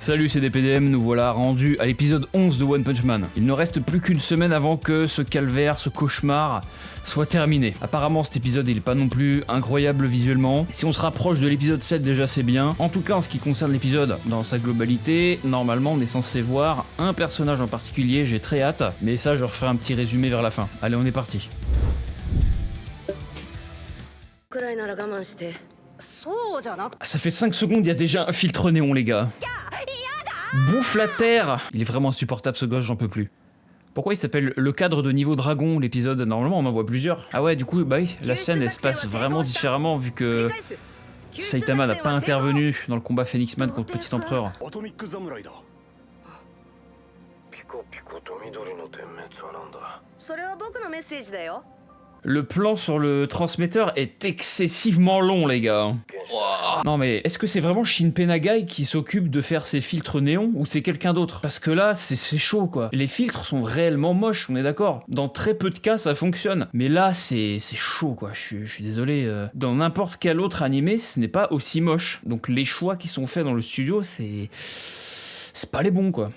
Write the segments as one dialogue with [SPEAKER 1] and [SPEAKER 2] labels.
[SPEAKER 1] Salut, c'est DPDM, nous voilà rendus à l'épisode 11 de One Punch Man. Il ne reste plus qu'une semaine avant que ce calvaire, ce cauchemar soit terminé. Apparemment cet épisode il est pas non plus incroyable visuellement. Si on se rapproche de l'épisode 7 déjà c'est bien. En tout cas en ce qui concerne l'épisode dans sa globalité, normalement on est censé voir un personnage en particulier, j'ai très hâte. Mais ça je referai un petit résumé vers la fin. Allez on est parti. Ça fait 5 secondes, il y a déjà un filtre néon les gars. Bouffe la terre. Il est vraiment insupportable ce gosse, j'en peux plus. Pourquoi il s'appelle le cadre de niveau dragon l'épisode? Normalement on en voit plusieurs. Ah ouais du coup bah oui, la scène elle se passe vraiment différemment vu que Saitama n'a pas intervenu dans le combat Phoenix Man contre Petit Empereur. Le plan sur le transmetteur est excessivement long les gars. Wow. Non mais est-ce que c'est vraiment Shinpei Nagai qui s'occupe de faire ces filtres néons ou c'est quelqu'un d'autre? Parce que là c'est chaud quoi. Les filtres sont réellement moches, on est d'accord. Dans très peu de cas ça fonctionne. Mais là c'est chaud quoi, je suis désolé. Dans n'importe quel autre animé ce n'est pas aussi moche. Donc les choix qui sont faits dans le studio c'est pas les bons quoi.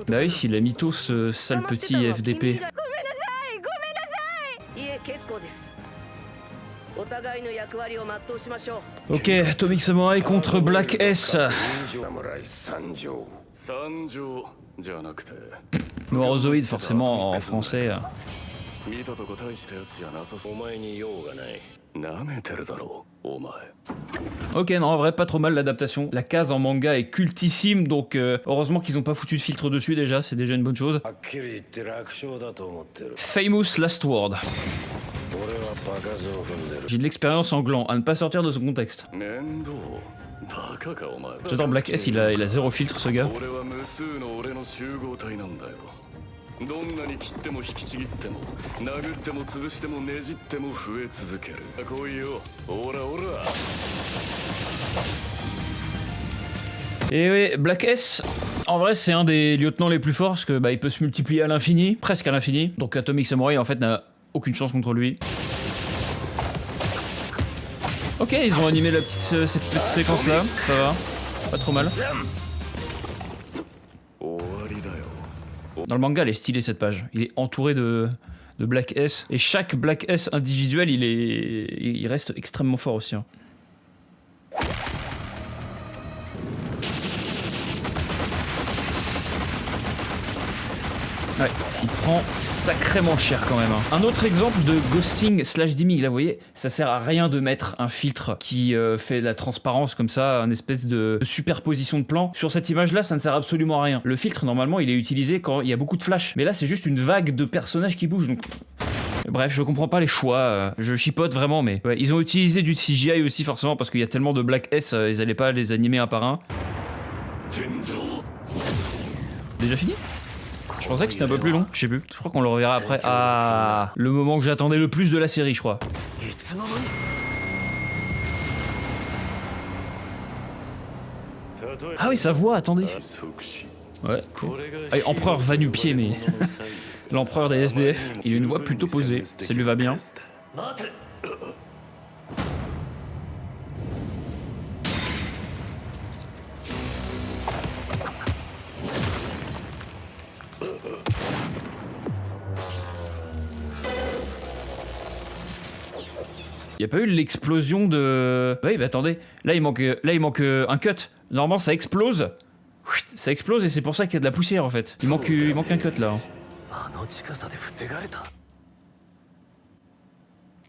[SPEAKER 1] Bah oui, il a mytho ce sale petit FDP. Ok, Atomic Samurai contre Black S. Noirozoïde forcément en français. Ok, non, en vrai, pas trop mal l'adaptation. La case en manga est cultissime, donc heureusement qu'ils ont pas foutu de filtre dessus déjà, c'est déjà une bonne chose. Famous Last Word. J'ai de l'expérience en gland, à ne pas sortir de ce contexte. J'adore Black S, il a zéro filtre ce gars. Et oui, Black S, en vrai c'est un des lieutenants les plus forts parce que bah, il peut se multiplier à l'infini, presque à l'infini. Donc Atomic Samurai en fait n'a aucune chance contre lui. Ok, ils ont animé la cette petite séquence là, ça va, pas trop mal. Dans le manga, elle est stylée cette page. Il est entouré de Black S. Et chaque Black S individuel, il reste extrêmement fort aussi. Hein. Ouais, il prend sacrément cher quand même. Hein. Un autre exemple de ghosting slash dimming, là vous voyez, ça sert à rien de mettre un filtre qui fait de la transparence comme ça, une espèce de superposition de plans. Sur cette image là, ça ne sert absolument à rien. Le filtre normalement il est utilisé quand il y a beaucoup de flash, mais là c'est juste une vague de personnages qui bougent donc... Bref, je comprends pas les choix, je chipote vraiment, mais ouais, ils ont utilisé du CGI aussi forcément parce qu'il y a tellement de Black S, ils allaient pas les animer un par un. Déjà fini ? Je pensais que c'était un peu plus long, je sais plus. Je crois qu'on le reverra après. Ah, le moment que j'attendais le plus de la série, je crois. Ah oui, sa voix, attendez. Ouais, cool. Ah, Empereur va-nu-pied, mais... L'empereur des SDF, il a une voix plutôt posée, ça lui va bien. Il n'y a pas eu l'explosion de... Oui, bah attendez, là il manque un cut. Normalement ça explose. Ça explose et c'est pour ça qu'il y a de la poussière en fait. Il manque un cut là.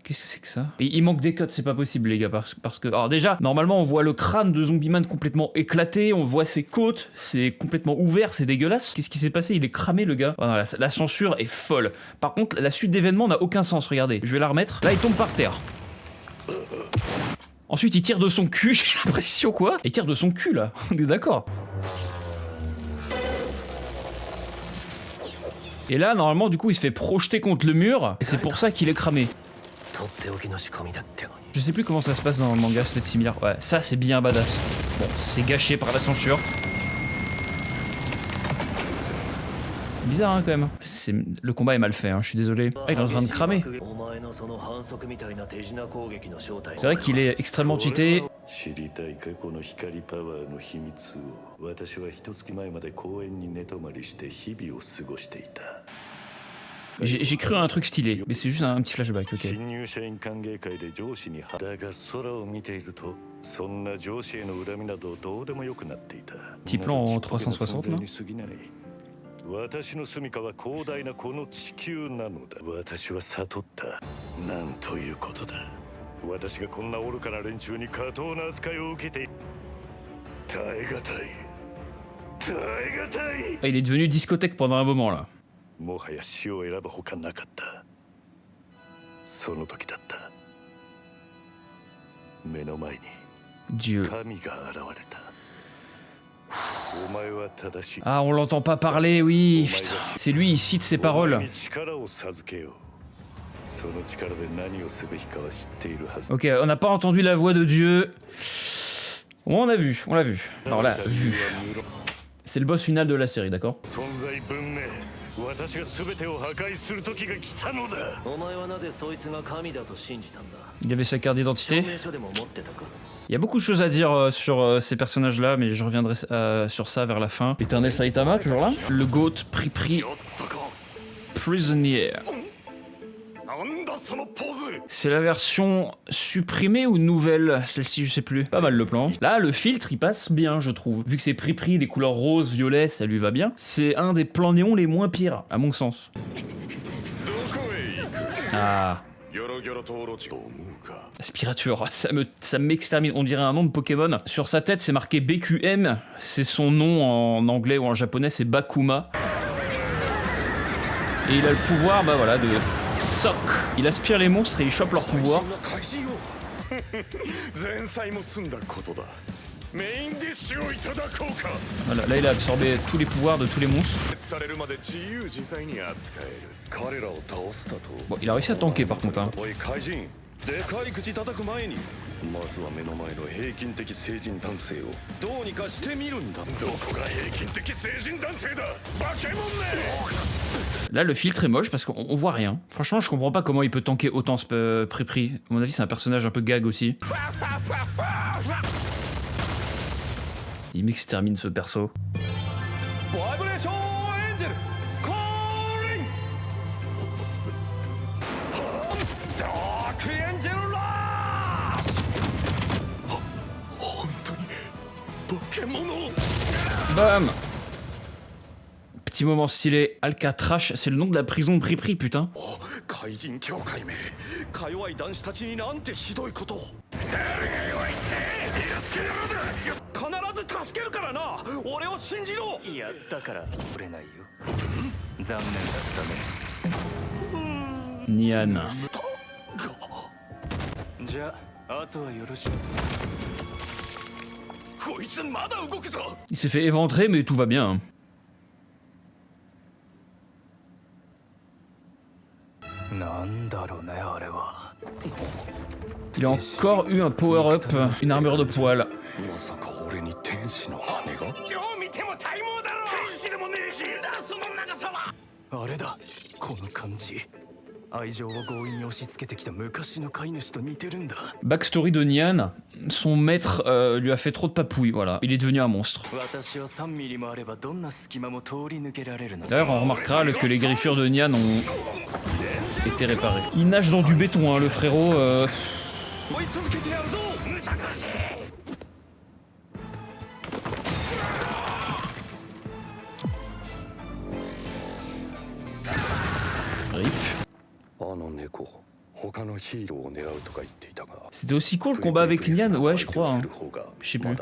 [SPEAKER 1] Qu'est-ce que c'est que ça? Et il manque des cuts, c'est pas possible les gars, parce que... Alors déjà, normalement on voit le crâne de Zombie Man complètement éclaté, on voit ses côtes, c'est complètement ouvert, c'est dégueulasse. Qu'est-ce qui s'est passé? Il est cramé le gars. Voilà, la censure est folle. Par contre, la suite d'événements n'a aucun sens, regardez. Je vais la remettre. Là il tombe par terre. Ensuite il tire de son cul, j'ai l'impression quoi? Il tire de son cul là, on est d'accord. Et là normalement du coup il se fait projeter contre le mur, et c'est pour ça qu'il est cramé. Je sais plus comment ça se passe dans le manga, c'est peut-être similaire. Ouais, ça c'est bien badass. Bon, c'est gâché par la censure. Bizarre hein, quand même. Le combat est mal fait, hein, je suis désolé. Ah, il est en train de cramer. C'est vrai qu'il est extrêmement cheaté.
[SPEAKER 2] 知りたいかこの光パワーの秘密を。私は一月前まで公園に寝泊まりして日々を過ごしていた。
[SPEAKER 1] J'ai cru à un truc stylé, mais c'est juste un petit flashback, ok.
[SPEAKER 2] 新入社員歓迎会で上司にだが空を見ているとそんな上司への恨みなどどうでもよくなっていた。
[SPEAKER 1] Petit plan en 360, non?
[SPEAKER 2] 私の住処は広大なこの地球なのだ。私は悟った。なんということだ。私がこんな愚かな連中に過当な扱いを受けて耐え難い。耐え難い。
[SPEAKER 1] Ah, il est devenu discothèque pendant un moment là.
[SPEAKER 2] もはや死を選ぶほかなかった。その時だった。目の前に
[SPEAKER 1] Dieu.
[SPEAKER 2] 神が現れた。お前は正しい。
[SPEAKER 1] Ah, on l'entend pas parler, oui. Putain, c'est lui, il cite ses paroles.
[SPEAKER 2] 力を授けよう。その力で何をすべきかは知っているはず。
[SPEAKER 1] Ok, on n'a pas entendu la voix de Dieu. On l'a vu, on l'a vu. Non, là, vu. C'est le boss final de la série, d'accord?
[SPEAKER 2] 存在文明。私が全てを破壊する時が来たのだ。お前はなぜそいつが神だと信じたんだ。
[SPEAKER 1] Il y avait sa carte d'identité. Il y a beaucoup de choses à dire sur ces personnages-là, mais je reviendrai sur ça vers la fin. Éternel Saitama, toujours là. Le GOAT Pri Prisonnier. C'est la version supprimée ou nouvelle? Celle-ci, je sais plus. Pas mal le plan. Là, le filtre, il passe bien, je trouve. Vu que c'est Pri, les couleurs rose, violet, ça lui va bien. C'est un des plans néons les moins pires, à mon sens. Ah. Aspirateur, ça m'extermine, on dirait un nom de Pokémon. Sur sa tête, c'est marqué BQM, c'est son nom en anglais ou en japonais, c'est Bakuma. Et il a le pouvoir, bah voilà, de soc. Il aspire les monstres et il chope leur pouvoir. Voilà, là il a absorbé tous les pouvoirs de tous les monstres. Bon, il a réussi à tanker par contre, hein. Là le filtre est moche parce qu'on voit rien. Franchement je comprends pas comment il peut tanker autant ce Pri. À mon avis c'est un personnage un peu gag aussi. Il m'extermine ce perso. Bam! Petit moment stylé, Alcatraz, c'est le nom de la prison de Pri, putain. Nyan. Il s'est fait éventrer mais tout va bien. Il a encore eu un power-up, une armure de poil. Backstory de Nyan, son maître lui a fait trop de papouilles, voilà. Il est devenu un monstre. D'ailleurs, on remarquera que les griffures de Nyan ont été réparées. Il nage dans du béton, hein, le frérot. C'était aussi court le combat avec Nyan, ouais je crois, hein. Je sais plus.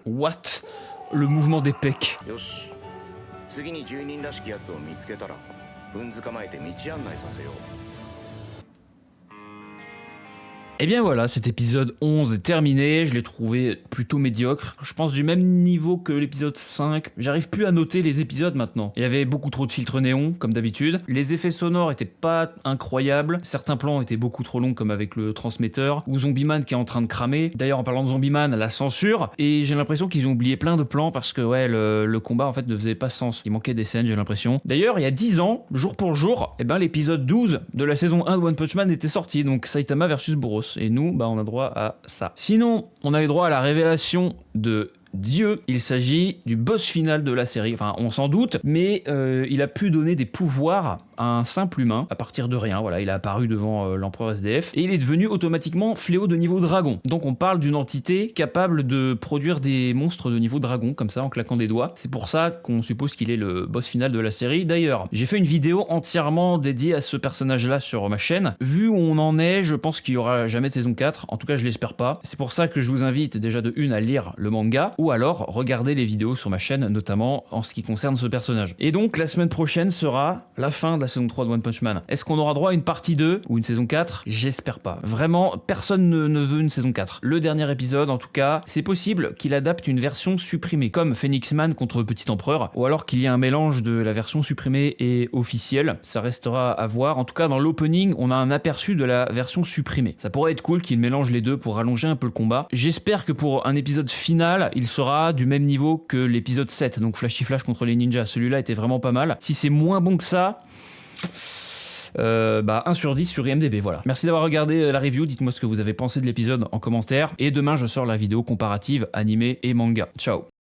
[SPEAKER 1] What? Le mouvement des pecs. Et bien voilà, cet épisode 11 est terminé, je l'ai trouvé plutôt médiocre. Je pense du même niveau que l'épisode 5. J'arrive plus à noter les épisodes maintenant. Il y avait beaucoup trop de filtres néons, comme d'habitude. Les effets sonores étaient pas incroyables. Certains plans étaient beaucoup trop longs, comme avec le transmetteur, ou Zombieman qui est en train de cramer. D'ailleurs, en parlant de Zombieman, la censure. Et j'ai l'impression qu'ils ont oublié plein de plans parce que ouais, le combat en fait ne faisait pas sens. Il manquait des scènes, j'ai l'impression. D'ailleurs, il y a 10 ans, jour pour jour, l'épisode 12 de la saison 1 de One Punch Man était sorti, donc Saitama versus Boros. Et nous, on a droit à ça. Sinon, on a eu droit à la révélation de Dieu. Il s'agit du boss final de la série. Enfin, on s'en doute, mais il a pu donner des pouvoirs à un simple humain à partir de rien. Voilà, il a apparu devant l'empereur SDF et il est devenu automatiquement fléau de niveau dragon. Donc on parle d'une entité capable de produire des monstres de niveau dragon comme ça en claquant des doigts. C'est pour ça qu'on suppose qu'il est le boss final de la série. D'ailleurs, j'ai fait une vidéo entièrement dédiée à ce personnage-là sur ma chaîne. Vu où on en est, je pense qu'il y aura jamais de saison 4. En tout cas, je l'espère pas. C'est pour ça que je vous invite déjà de une à lire le manga ou alors regarder les vidéos sur ma chaîne, notamment en ce qui concerne ce personnage. Et donc la semaine prochaine sera la fin de la saison 3 de One Punch Man. Est-ce qu'on aura droit à une partie 2 ou une saison 4 ? J'espère pas. Vraiment, personne ne veut une saison 4. Le dernier épisode, en tout cas, c'est possible qu'il adapte une version supprimée, comme Phoenix Man contre Petit Empereur, ou alors qu'il y ait un mélange de la version supprimée et officielle. Ça restera à voir. En tout cas, dans l'opening, on a un aperçu de la version supprimée. Ça pourrait être cool qu'il mélange les deux pour rallonger un peu le combat. J'espère que pour un épisode final, il sera du même niveau que l'épisode 7, donc Flashy Flash contre les ninjas. Celui-là était vraiment pas mal. Si c'est moins bon que ça, 1 sur 10 sur IMDb, voilà. Merci d'avoir regardé la review, dites-moi ce que vous avez pensé de l'épisode en commentaire, et demain je sors la vidéo comparative animé et manga. Ciao.